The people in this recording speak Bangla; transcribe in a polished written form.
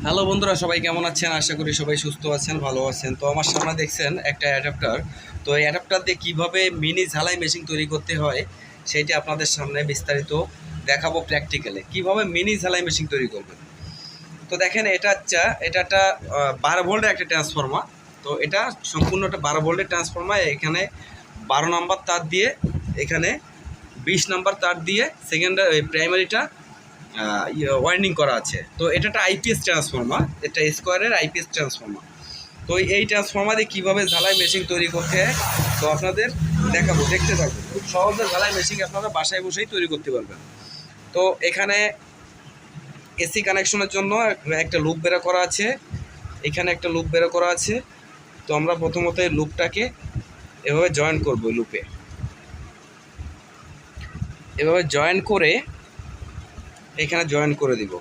হ্যালো বন্ধুরা, সবাই কেমন আছেন? আশা করি সবাই সুস্থ আছেন, ভালো আছেন। তো আমার সামনে দেখছেন একটা অ্যাডাপ্টার। তো এই অ্যাডাপ্টার দিয়ে কীভাবে মিনি ঝালাই মেশিন তৈরি করতে হয় সেইটি আপনাদের সামনে বিস্তারিত দেখাবো প্র্যাকটিক্যালে। কীভাবে মিনি ঝালাই মেশিন তৈরি করবেন। তো দেখেন, এটা একটা 12 ভোল্টের একটা ট্রান্সফর্মার। তো এটা সম্পূর্ণ একটা 12 ভোল্টের ট্রান্সফর্মার। এখানে 12 নাম্বার তার দিয়ে, এখানে 20 নাম্বার তার দিয়ে সেকেন্ডারি প্রাইমারিটা ওয়াইন্ডিং করা আছে। তো এটা একটা আইপিএস ট্রান্সফর্মার, এটা স্কোয়ারের আইপিএস ট্রান্সফর্মার। তো এই ট্রান্সফর্মারে কীভাবে ঝালাই মেশিন তৈরি করতে হয় তো আপনাদের দেখাবো, দেখতে থাকুন। খুব সহজে ঝালাই মেশিন আপনারা বাসায় বসেই তৈরি করতে পারবেন। তো এখানে এসি কানেকশনের জন্য একটা লুপ বের করা আছে, এখানে একটা লুপ বের করা আছে। তো আমরা প্রথমত এই লুপটাকে এভাবে জয়েন করবো, লুপে এভাবে জয়েন করে এখানে জয়েন করে দিব।